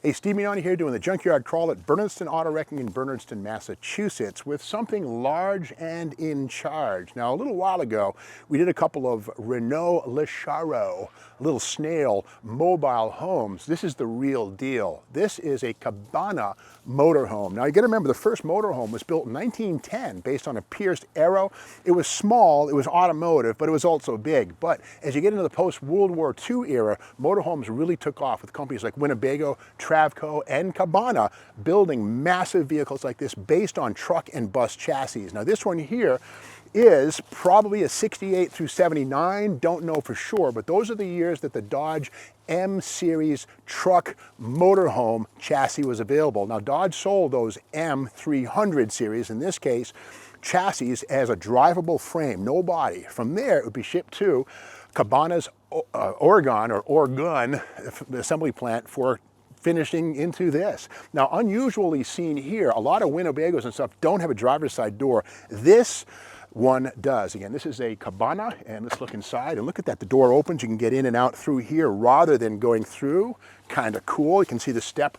Hey, Steve Mignani here doing the Junkyard Crawl at Bernardston Auto Wrecking in Bernardston, Massachusetts with something large and in charge. Now, a little while ago, we did a couple of Renault Lecharo, little snail mobile homes. This is the real deal. This is a Cabana motorhome. Now, you gotta remember, the first motorhome was built in 1910 based on a pierced arrow. It was small, it was automotive, but it was also big. But as you get into the post-World War II era, motorhomes really took off with companies like Winnebago, Travco, and Cabana building massive vehicles like this based on truck and bus chassis. Now, this one here is probably a 68 through 79, don't know for sure, but those are the years that the Dodge M Series truck motorhome chassis was available. Now, Dodge sold those M300 series, in this case, chassis as a drivable frame, no body. From there, it would be shipped to Cabana's Oregon assembly plant for finishing into this. Now, unusually seen here, a lot of Winnebagos and stuff don't have a driver's side door. This one does. Again, this is a Cabana, and let's look inside and look at that. The door opens, you can get in and out through here rather than going through. Kind of cool. You can see the step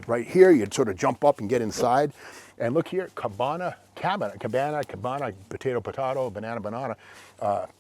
right here. You'd sort of jump up and get inside. And look here, Cabana, potato, banana,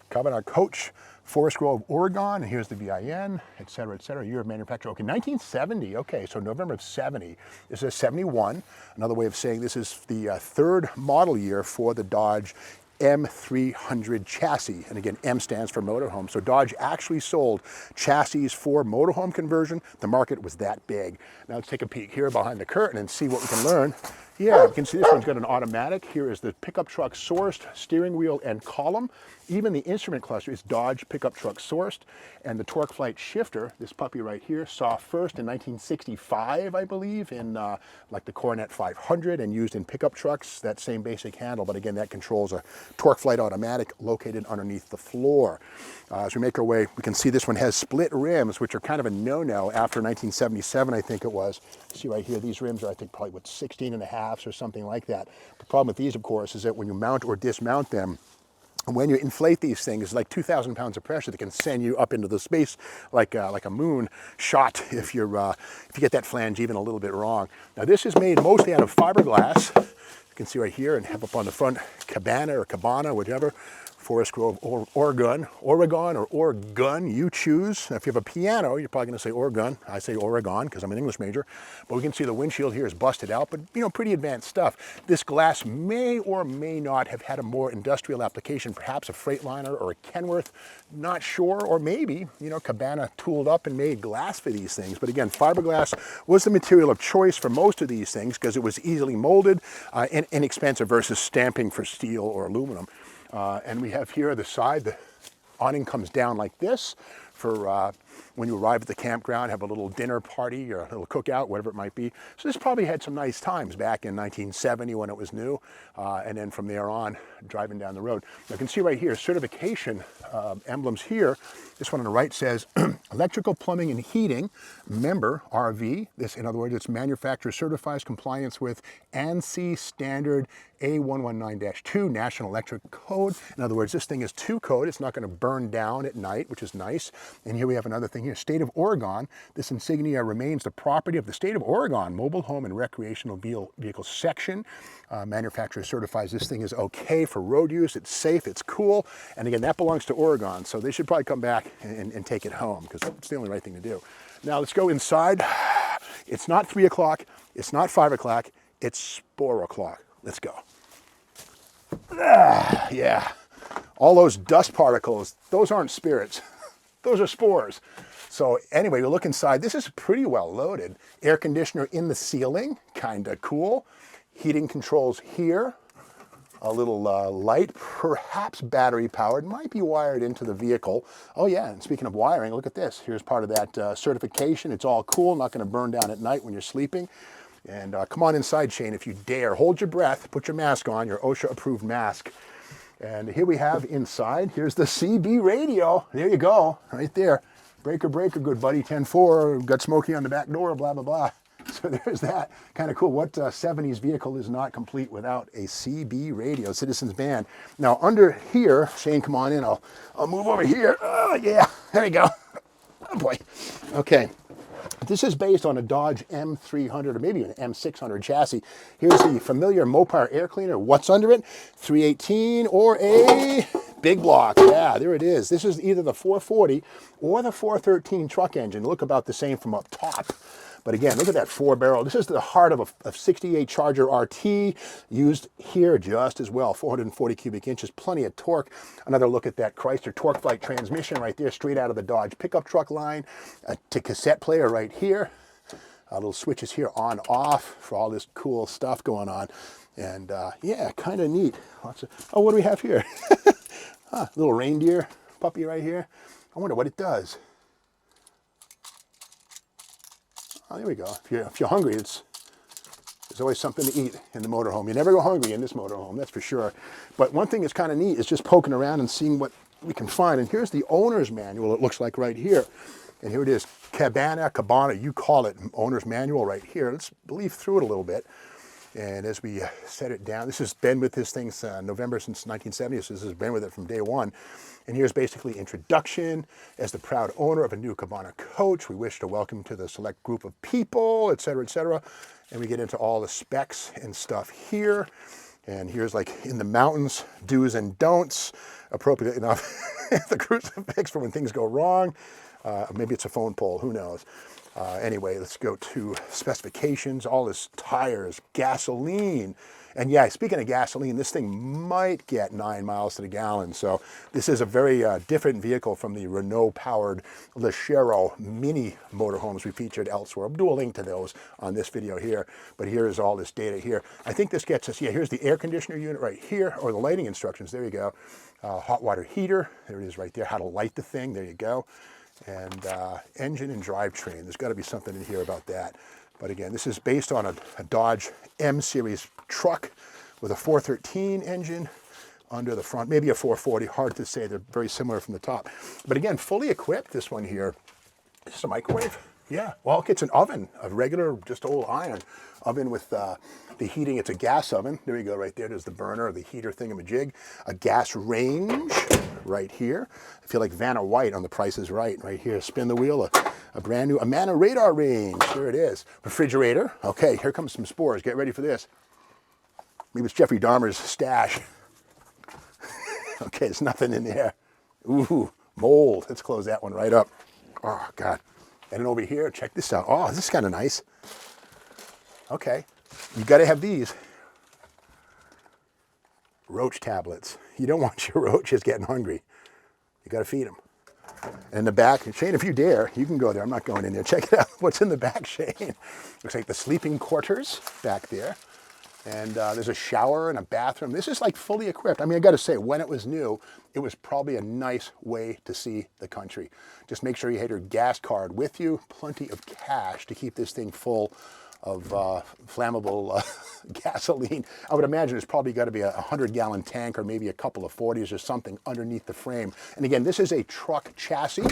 Cabana Coach, Forest Grove, Oregon, and here's the VIN, et cetera, year of manufacture. Okay, 1970, okay, so November of 70. This is 71. Another way of saying this is the third model year for the Dodge M300 chassis. And again, M stands for motorhome. So Dodge actually sold chassis for motorhome conversion. The market was that big. Now let's take a peek here behind the curtain and see what we can learn. Yeah, you can see this one's got an automatic. Here is the pickup truck sourced steering wheel and column. Even the instrument cluster is Dodge pickup truck sourced. And the torque flight shifter, this puppy right here, saw first in 1965, I believe, in like the Coronet 500 and used in pickup trucks, that same basic handle. But again, that controls a torque flight automatic located underneath the floor. As we make our way, we can see this one has split rims, which are kind of a no-no after 1977, I think it was. See right here, these rims are, I think, probably, what, 16.5s or something like that. The problem with these, of course, is that when you mount or dismount them, when you inflate these things, like 2,000 pounds of pressure that can send you up into the space like a moon shot if you get that flange even a little bit wrong. Now, this is made mostly out of fiberglass. You can see right here, and have up on the front Cabana or Cabana, whichever. Forest Grove, Oregon, or Oregon, you choose. Now, if you have a piano, you're probably going to say Oregon. I say Oregon because I'm an English major. But we can see the windshield here is busted out, but, you know, pretty advanced stuff. This glass may or may not have had a more industrial application, perhaps a Freightliner or a Kenworth. Not sure, or maybe, you know, Cabana tooled up and made glass for these things. But again, fiberglass was the material of choice for most of these things because it was easily molded and inexpensive versus stamping for steel or aluminum. And we have here the side, the awning comes down like this for when you arrive at the campground, have a little dinner party or a little cookout, whatever it might be. So this probably had some nice times back in 1970 when it was new. And then from there on, driving down the road. You can see right here, certification emblems here. This one on the right says electrical, plumbing, and heating, member RV. This, in other words, its manufacturer certifies compliance with ANSI standard A119-2 National Electric Code. In other words, this thing is 2 code. It's not going to burn down at night, which is nice. And here we have another thing here, State of Oregon. This insignia remains the property of the State of Oregon Mobile Home and Recreational Vehicle Section. Manufacturer certifies this thing is okay for road use. It's safe, it's cool. And again, that belongs to Oregon. So they should probably come back and take it home because it's the only right thing to do. Now let's go inside. It's not 3 o'clock. It's not 5 o'clock. It's SPORE O'clock. Let's go. Yeah. All those dust particles, those aren't spirits. Those are spores. So anyway, we look inside. This is pretty well loaded. Air conditioner in the ceiling, kind of cool. Heating controls here. A little light, perhaps battery powered, might be wired into the vehicle. Oh yeah, and speaking of wiring, look at this. Here's part of that certification. It's all cool, not gonna burn down at night when you're sleeping. And come on inside, Shane, if you dare. Hold your breath, put your mask on, your OSHA approved mask. And here we have inside, here's the CB radio. There you go, right there. Breaker, breaker, good buddy, 10-4, got Smokey on the back door, blah, blah, blah. So there's that. Kind of cool. What 70s vehicle is not complete without a CB radio, Citizens Band? Now under here, Shane, come on in. I'll move over here. Oh yeah, there we go. Oh boy. Okay. This is based on a Dodge M300 or maybe an M600 chassis. Here's the familiar Mopar air cleaner. What's under it? 318 or a big block. Yeah, there it is. This is either the 440 or the 413 truck engine. Look about the same from up top. But again, look at that 4-barrel. This is the heart of a 68 Charger RT, used here just as well. 440 cubic inches, plenty of torque. Another look at that Chrysler Torque Flight transmission right there, straight out of the Dodge pickup truck line. To cassette player right here. Little switches here on, off for all this cool stuff going on. And yeah, kind of neat. Lots of, oh, what do we have here? Little reindeer puppy right here. I wonder what it does. Oh, there we go. If you're hungry, there's always something to eat in the motorhome. You never go hungry in this motorhome, that's for sure. But one thing that's kind of neat is just poking around and seeing what we can find. And here's the owner's manual, it looks like right here. And here it is, Cabana, you call it, owner's manual right here. Let's leaf through it a little bit. And as we set it down, this has been with this thing November since 1970, so this has been with it from day one. And here's basically introduction. As the proud owner of a new Cabana coach, we wish to welcome you to the select group of people, et cetera, et cetera. And we get into all the specs and stuff here. And here's like in the mountains, do's and don'ts, appropriate enough, the crucifix for when things go wrong. Maybe it's a phone pole, who knows. Anyway, let's go to specifications, all this tires, gasoline. And yeah, speaking of gasoline, this thing might get 9 miles to the gallon. So this is a very different vehicle from the Renault-powered Lechero mini motorhomes we featured elsewhere. I'll do a link to those on this video here. But here is all this data here. I think this gets us, yeah, here's the air conditioner unit right here, or the lighting instructions. There you go. Hot water heater. There it is right there. How to light the thing. There you go. And engine and drivetrain. There's got to be something in here about that. But again, this is based on a Dodge M-Series truck with a 413 engine under the front, maybe a 440, hard to say. They're very similar from the top. But again, fully equipped, this one here. Is this a microwave? Yeah, well, it's an oven, a regular, just old iron oven with the heating. It's a gas oven. There you go, right there. There's the burner, the heater thingamajig. A gas range right here. I feel like Vanna White on The Price is Right here. Spin the wheel, a brand new Amana radar range. There it is. Refrigerator. Okay, here comes some spores. Get ready for this. Maybe it's Jeffrey Dahmer's stash. Okay, there's nothing in there. Ooh, mold. Let's close that one right up. Oh, God. And then over here, check this out. Oh, this is kind of nice. Okay, you got to have these. Roach tablets. You don't want your roaches getting hungry. You got to feed them. And in the back, Shane, if you dare, you can go there. I'm not going in there. Check it out. What's in the back, Shane? Looks like the sleeping quarters back there. And there's a shower and a bathroom. This is like fully equipped. I mean, I got to say, when it was new, it was probably a nice way to see the country. Just make sure you had your gas card with you, plenty of cash to keep this thing full of flammable gasoline. I would imagine it's probably got to be a 100-gallon tank or maybe a couple of 40s or something underneath the frame. And again, this is a truck chassis.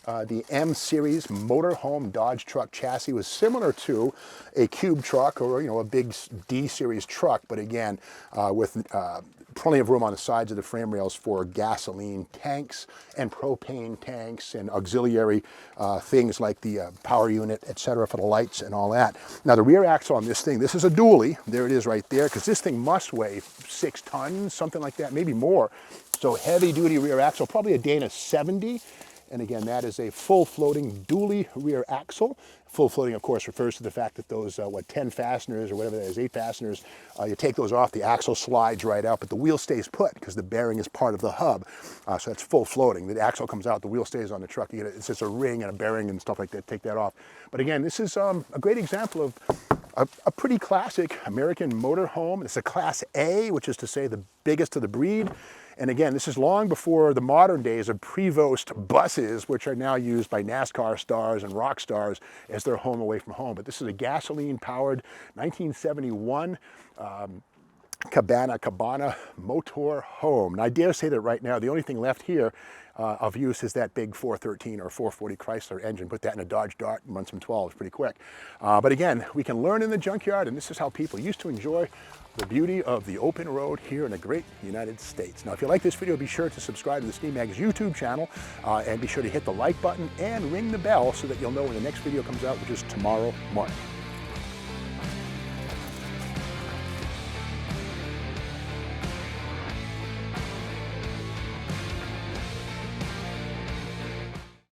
The M-Series motorhome Dodge truck chassis was similar to a cube truck or, you know, a big D-Series truck, but again, with plenty of room on the sides of the frame rails for gasoline tanks and propane tanks and auxiliary things like the power unit, etc., for the lights and all that. Now, the rear axle on this thing, this is a dually. There it is right there, because this thing must weigh 6 tons, something like that, maybe more. So heavy-duty rear axle, probably a Dana 70. And again, that is a full floating dually rear axle. Full floating, of course, refers to the fact that those, 10 fasteners or whatever that is, 8 fasteners, you take those off, the axle slides right out, but the wheel stays put because the bearing is part of the hub. So that's full floating. The axle comes out, the wheel stays on the truck. You get it's just a ring and a bearing and stuff like that. Take that off. But again, this is a great example of a pretty classic American motorhome. It's a Class A, which is to say the biggest of the breed. And again, this is long before the modern days of Prevost buses, which are now used by NASCAR stars and rock stars as their home away from home. But this is a gasoline-powered 1971 Cabana motor home. And I dare say that right now, the only thing left here of use is that big 413 or 440 Chrysler engine. Put that in a Dodge Dart and run some 12s pretty quick. But again, we can learn in the junkyard, and this is how people used to enjoy the beauty of the open road here in the great United States. Now, if you like this video, be sure to subscribe to the SteamMags YouTube channel and be sure to hit the like button and ring the bell so that you'll know when the next video comes out, which is tomorrow morning.